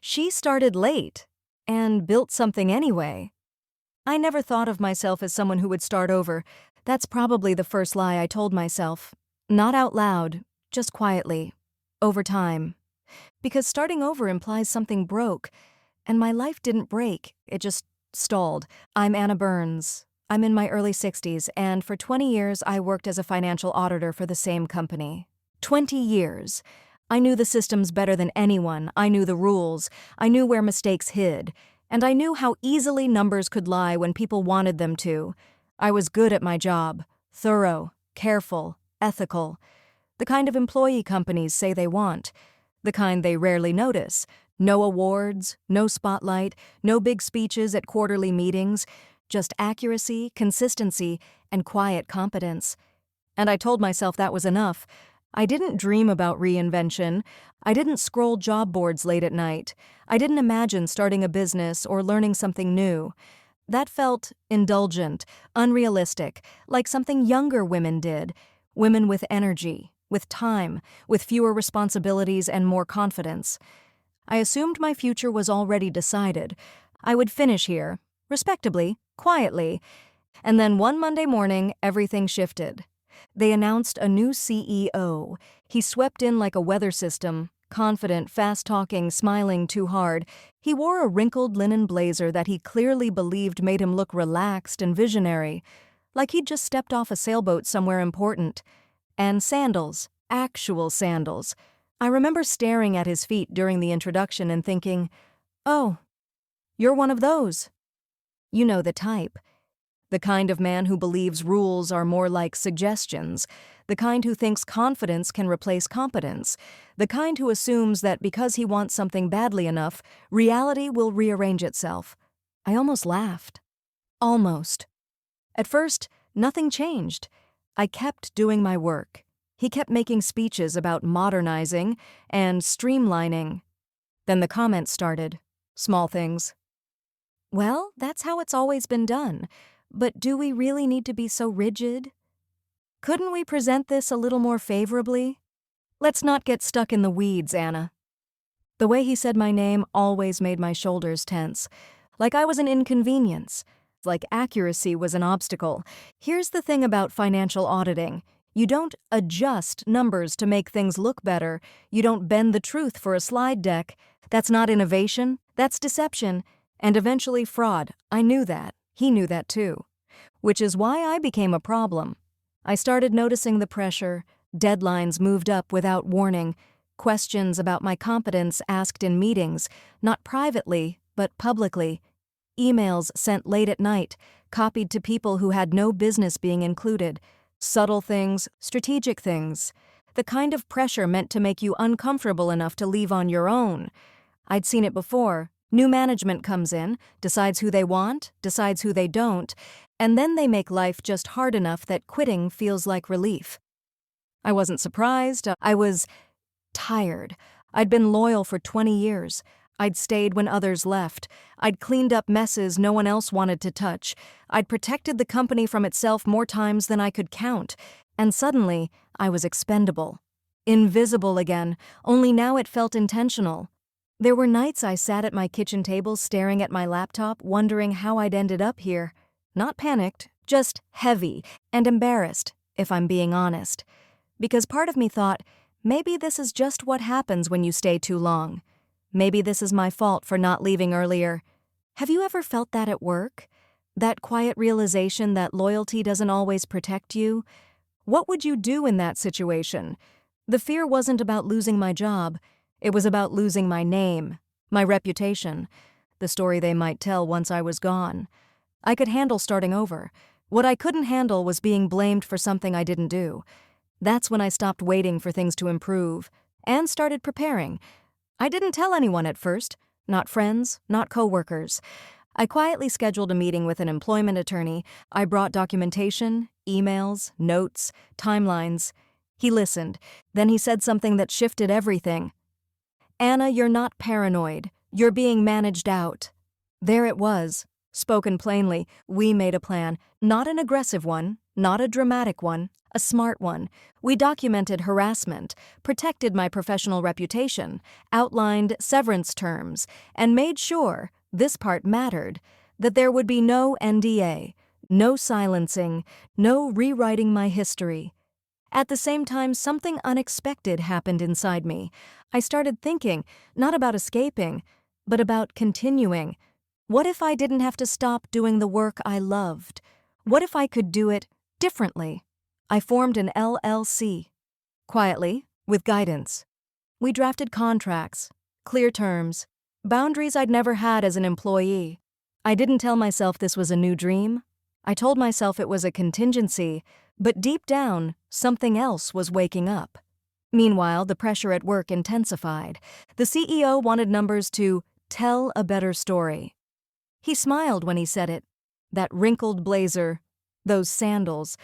She started late and built something anyway. I never thought of myself as someone who would start over. That's probably the first lie I told myself. Not out loud, just quietly, over time. Because starting over implies something broke, and my life didn't break, it just stalled. I'm Anna Burns. I'm in my early 60s, and for 20 years I worked as a financial auditor for the same company. 20 years. I knew the systems better than anyone. I knew the rules. I knew where mistakes hid. And I knew how easily numbers could lie when people wanted them to. I was good at my job. Thorough, careful, ethical. The kind of employee companies say they want. The kind they rarely notice. No awards, no spotlight, no big speeches at quarterly meetings. Just accuracy, consistency, and quiet competence. And I told myself that was enough. I didn't dream about reinvention. I didn't scroll job boards late at night. I didn't imagine starting a business or learning something new. That felt indulgent, unrealistic, like something younger women did. Women with energy, with time, with fewer responsibilities and more confidence. I assumed my future was already decided. I would finish here, respectably, quietly. And then one Monday morning, everything shifted. They announced a new CEO. He swept in like a weather system, confident, fast-talking, smiling too hard. He wore a wrinkled linen blazer that he clearly believed made him look relaxed and visionary, like he'd just stepped off a sailboat somewhere important. And sandals, actual sandals. I remember staring at his feet during the introduction and thinking, "Oh, you're one of those." You know the type. The kind of man who believes rules are more like suggestions, the kind who thinks confidence can replace competence, the kind who assumes that because he wants something badly enough, reality will rearrange itself. I almost laughed. Almost. At first, nothing changed. I kept doing my work. He kept making speeches about modernizing and streamlining. Then the comments started. Small things. Well, that's how it's always been done. But do we really need to be so rigid? Couldn't we present this a little more favorably? Let's not get stuck in the weeds, Anna. The way he said my name always made my shoulders tense, like I was an inconvenience, like accuracy was an obstacle. Here's the thing about financial auditing. You don't adjust numbers to make things look better. You don't bend the truth for a slide deck. That's not innovation, that's deception, and eventually fraud. I knew that. He knew that too. Which is why I became a problem. I started noticing the pressure, deadlines moved up without warning, questions about my competence asked in meetings, not privately, but publicly, emails sent late at night, copied to people who had no business being included, subtle things, strategic things, the kind of pressure meant to make you uncomfortable enough to leave on your own. I'd seen it before. New management comes in, decides who they want, decides who they don't, and then they make life just hard enough that quitting feels like relief. I wasn't surprised. I was tired. I'd been loyal for 20 years. I'd stayed when others left. I'd cleaned up messes no one else wanted to touch. I'd protected the company from itself more times than I could count. And suddenly, I was expendable. Invisible again, only now it felt intentional. There were nights I sat at my kitchen table staring at my laptop, wondering how I'd ended up here. Not panicked, just heavy and embarrassed, if I'm being honest. Because part of me thought, maybe this is just what happens when you stay too long. Maybe this is my fault for not leaving earlier. Have you ever felt that at work? That quiet realization that loyalty doesn't always protect you? What would you do in that situation? The fear wasn't about losing my job. It was about losing my name, my reputation, the story they might tell once I was gone. I could handle starting over. What I couldn't handle was being blamed for something I didn't do. That's when I stopped waiting for things to improve and started preparing. I didn't tell anyone at first, not friends, not coworkers. I quietly scheduled a meeting with an employment attorney. I brought documentation, emails, notes, timelines. He listened. Then he said something that shifted everything. "Anna, you're not paranoid. You're being managed out." There it was, spoken plainly. We made a plan, not an aggressive one, not a dramatic one, A smart one. We documented harassment, protected my professional reputation, outlined severance terms, and made sure, this part mattered, that there would be no NDA, no silencing, no rewriting my history. At the same time, something unexpected happened inside me. I started thinking, not about escaping, but about continuing. What if I didn't have to stop doing the work I loved? What if I could do it differently? I formed an LLC. Quietly, with guidance. We drafted contracts, clear terms, boundaries I'd never had as an employee. I didn't tell myself this was a new dream. I told myself it was a contingency, but deep down, something else was waking up. Meanwhile, the pressure at work intensified. The CEO wanted numbers to tell a better story. He smiled when he said it. That wrinkled blazer, those sandals.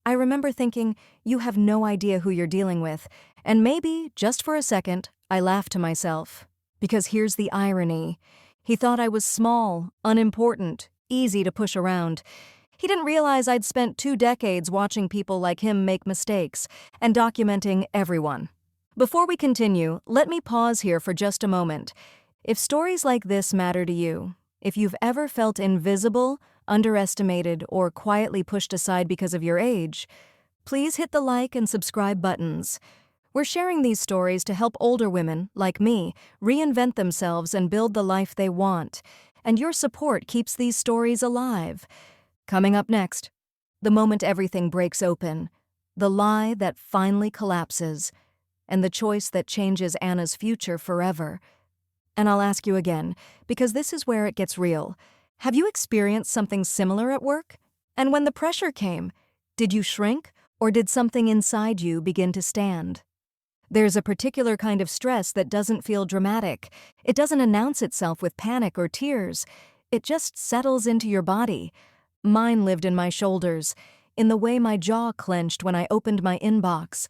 I remember thinking, you have no idea who you're dealing with. And maybe, just for a second, I laughed to myself. Because here's the irony. He thought I was small, unimportant, easy to push around. He didn't realize I'd spent 2 decades watching people like him make mistakes and documenting everyone. Before we continue, let me pause here for just a moment. If stories like this matter to you, if you've ever felt invisible, underestimated, or quietly pushed aside because of your age, please hit the like and subscribe buttons. We're sharing these stories to help older women, like me, reinvent themselves and build the life they want. And your support keeps these stories alive. Coming up next, the moment everything breaks open, the lie that finally collapses, and the choice that changes Anna's future forever. And I'll ask you again, because this is where it gets real. Have you experienced something similar at work? And when the pressure came, did you shrink, or did something inside you begin to stand? There's a particular kind of stress that doesn't feel dramatic. It doesn't announce itself with panic or tears. It just settles into your body. Mine lived in my shoulders, in the way my jaw clenched when I opened my inbox,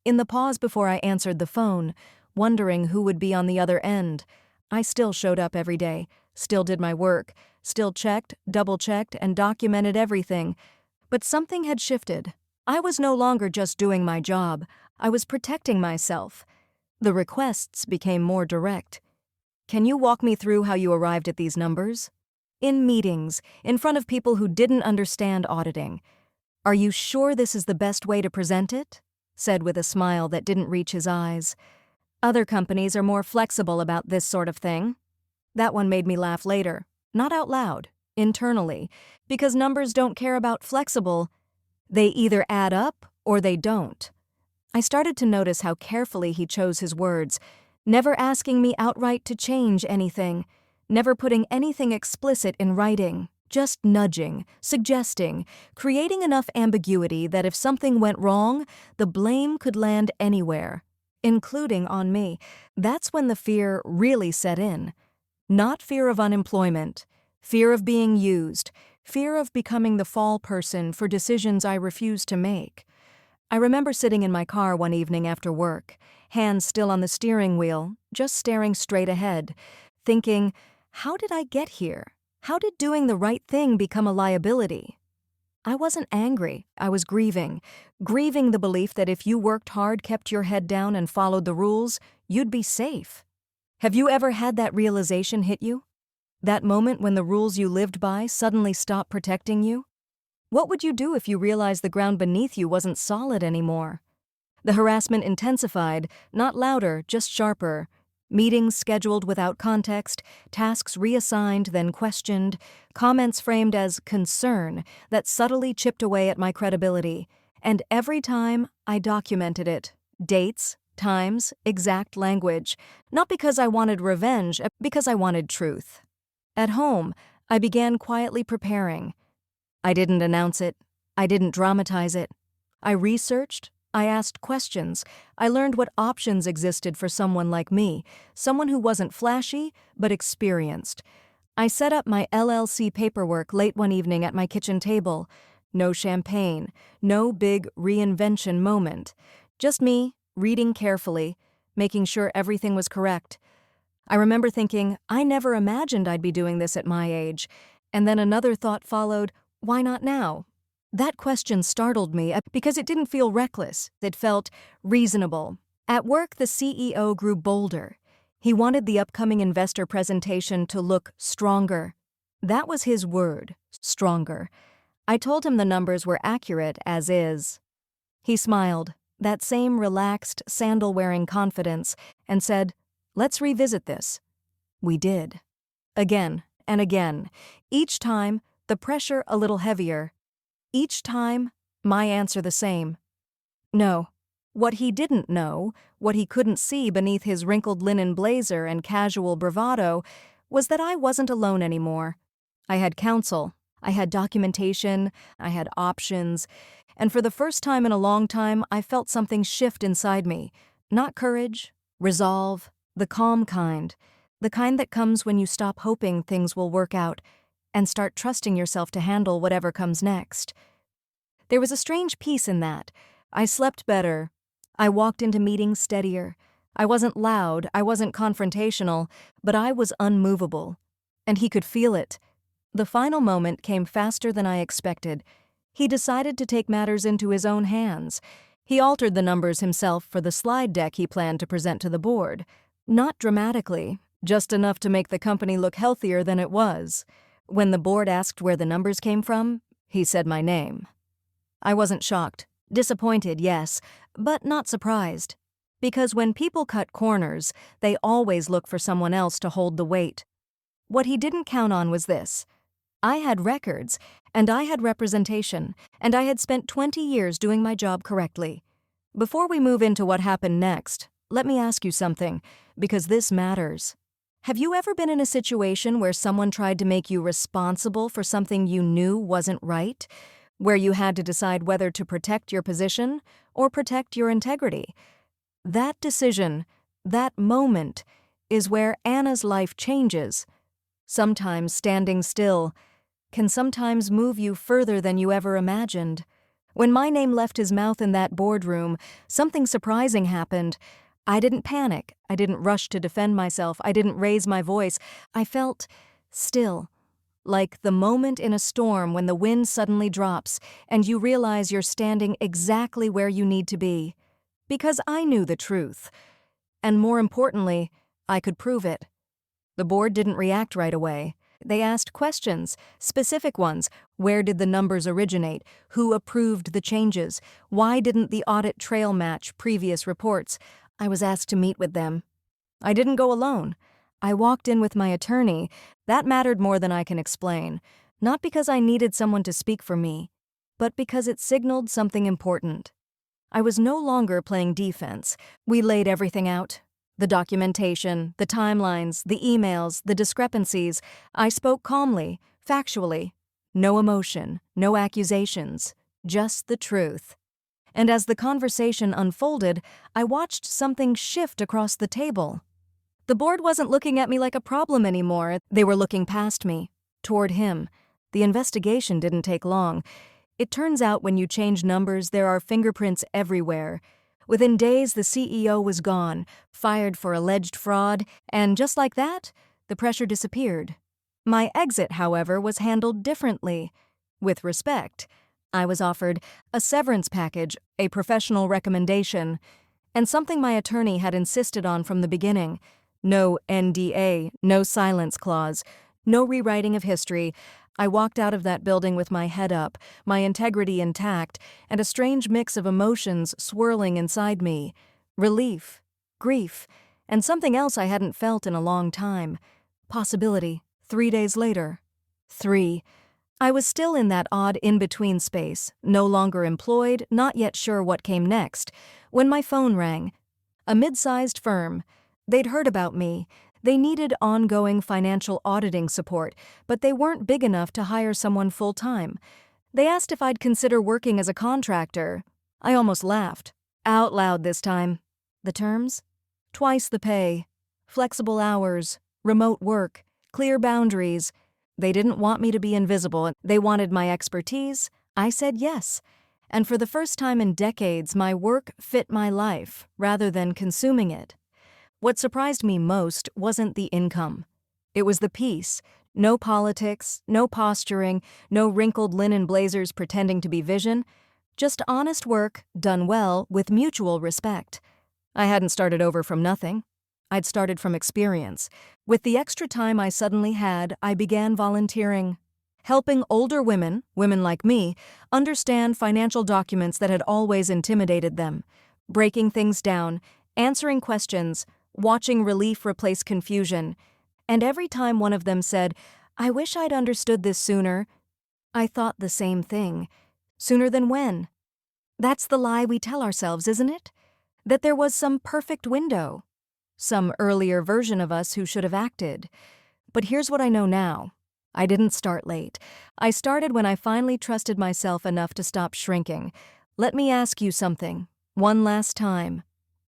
in the pause before I answered the phone, wondering who would be on the other end. I still showed up every day, still did my work, still checked, double-checked, and documented everything. But something had shifted. I was no longer just doing my job. I was protecting myself. The requests became more direct. Can you walk me through how you arrived at these numbers? In meetings, in front of people who didn't understand auditing. Are you sure this is the best way to present it? Said with a smile that didn't reach his eyes. Other companies are more flexible about this sort of thing. That one made me laugh later, not out loud, internally, because numbers don't care about flexible. They either add up or they don't. I started to notice how carefully he chose his words, never asking me outright to change anything, never putting anything explicit in writing, just nudging, suggesting, creating enough ambiguity that if something went wrong, the blame could land anywhere, including on me. That's when the fear really set in. Not fear of unemployment, fear of being used, fear of becoming the fall person for decisions I refused to make. I remember sitting in my car one evening after work, hands still on the steering wheel, just staring straight ahead, thinking, how did I get here? How did doing the right thing become a liability? I wasn't angry, I was grieving the belief that if you worked hard, kept your head down, and followed the rules, you'd be safe. Have you ever had that realization hit you? That moment when the rules you lived by suddenly stopped protecting you? What would you do if you realized the ground beneath you wasn't solid anymore? The harassment intensified, not louder, just sharper. Meetings scheduled without context, tasks reassigned then questioned, comments framed as concern that subtly chipped away at my credibility. And every time, I documented it. Dates, times, exact language. Not because I wanted revenge, because I wanted truth. At home, I began quietly preparing. I didn't announce it. I didn't dramatize it. I researched. I asked questions. I learned what options existed for someone like me, someone who wasn't flashy, but experienced. I set up my LLC paperwork late one evening at my kitchen table. No champagne, no big reinvention moment. Just me, reading carefully, making sure everything was correct. I remember thinking, I never imagined I'd be doing this at my age. And then another thought followed, why not now? That question startled me because it didn't feel reckless. It felt reasonable. At work, the CEO grew bolder. He wanted the upcoming investor presentation to look stronger. That was his word, stronger. I told him the numbers were accurate as is. He smiled, that same relaxed, sandal-wearing confidence, and said, "Let's revisit this." We did. Again and again. Each time, the pressure a little heavier. Each time, my answer the same. No. What he didn't know, what he couldn't see beneath his wrinkled linen blazer and casual bravado, was that I wasn't alone anymore. I had counsel, I had documentation, I had options, and for the first time in a long time, I felt something shift inside me. Not courage, resolve, the calm kind, the kind that comes when you stop hoping things will work out and start trusting yourself to handle whatever comes next. There was a strange peace in that. I slept better. I walked into meetings steadier. I wasn't loud, I wasn't confrontational, but I was unmovable. And he could feel it. The final moment came faster than I expected. He decided to take matters into his own hands. He altered the numbers himself for the slide deck he planned to present to the board. Not dramatically, just enough to make the company look healthier than it was. When the board asked where the numbers came from, he said my name. I wasn't shocked. Disappointed, yes, but not surprised. Because when people cut corners, they always look for someone else to hold the weight. What he didn't count on was this. I had records, and I had representation, and I had spent 20 years doing my job correctly. Before we move into what happened next, let me ask you something, because this matters. Have you ever been in a situation where someone tried to make you responsible for something you knew wasn't right? Where you had to decide whether to protect your position or protect your integrity? That decision, that moment, is where Anna's life changes. Sometimes standing still can sometimes move you further than you ever imagined. When my name left his mouth in that boardroom, something surprising happened. I didn't panic. I didn't rush to defend myself. I didn't raise my voice. I felt still. Like the moment in a storm when the wind suddenly drops and you realize you're standing exactly where you need to be. Because I knew the truth. And more importantly, I could prove it. The board didn't react right away. They asked questions, specific ones. Where did the numbers originate? Who approved the changes? Why didn't the audit trail match previous reports? I was asked to meet with them. I didn't go alone. I walked in with my attorney. That mattered more than I can explain. Not because I needed someone to speak for me, but because it signaled something important. I was no longer playing defense. We laid everything out. The documentation, the timelines, the emails, the discrepancies. I spoke calmly, factually. No emotion, no accusations, just the truth. And as the conversation unfolded, I watched something shift across the table. The board wasn't looking at me like a problem anymore. They were looking past me, toward him. The investigation didn't take long. It turns out when you change numbers, there are fingerprints everywhere. Within days, the CEO was gone, fired for alleged fraud, and just like that, the pressure disappeared. My exit, however, was handled differently. With respect. I was offered a severance package, a professional recommendation, and something my attorney had insisted on from the beginning. No NDA, no silence clause, no rewriting of history. I walked out of that building with my head up, my integrity intact, and a strange mix of emotions swirling inside me. Relief, grief, and something else I hadn't felt in a long time. Possibility, 3 days later. 3. I was still in that odd in-between space, no longer employed, not yet sure what came next, when my phone rang. A mid-sized firm. They'd heard about me. They needed ongoing financial auditing support, but they weren't big enough to hire someone full-time. They asked if I'd consider working as a contractor. I almost laughed. Out loud this time. The terms? Twice the pay. Flexible hours. Remote work. Clear boundaries. They didn't want me to be invisible. They wanted my expertise. I said yes. And for the first time in decades, my work fit my life, rather than consuming it. What surprised me most wasn't the income. It was the peace, No politics, no posturing, no wrinkled linen blazers pretending to be vision. Just honest work, done well, with mutual respect. I hadn't started over from nothing. I'd started from experience. With the extra time I suddenly had, I began volunteering. Helping older women, women like me, understand financial documents that had always intimidated them. Breaking things down, answering questions, watching relief replace confusion. And every time one of them said, "I wish I'd understood this sooner," I thought the same thing. Sooner than when? That's the lie we tell ourselves, isn't it? That there was some perfect window. Some earlier version of us who should have acted. But here's what I know now. I didn't start late. I started when I finally trusted myself enough to stop shrinking. Let me ask you something, one last time.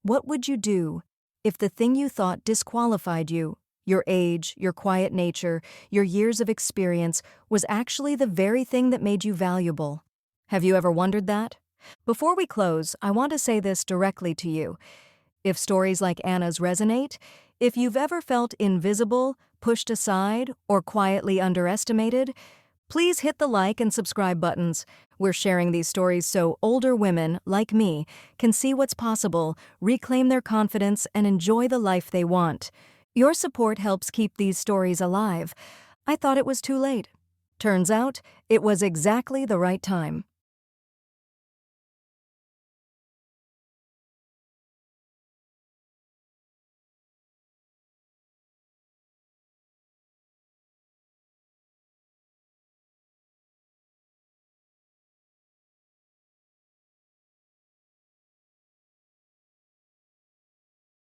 What would you do if the thing you thought disqualified you, your age, your quiet nature, your years of experience, was actually the very thing that made you valuable? Have you ever wondered that? Before we close, I want to say this directly to you. If stories like Anna's resonate, if you've ever felt invisible, pushed aside, or quietly underestimated, please hit the like and subscribe buttons. We're sharing these stories so older women, like me, can see what's possible, reclaim their confidence, and enjoy the life they want. Your support helps keep these stories alive. I thought it was too late. Turns out, it was exactly the right time.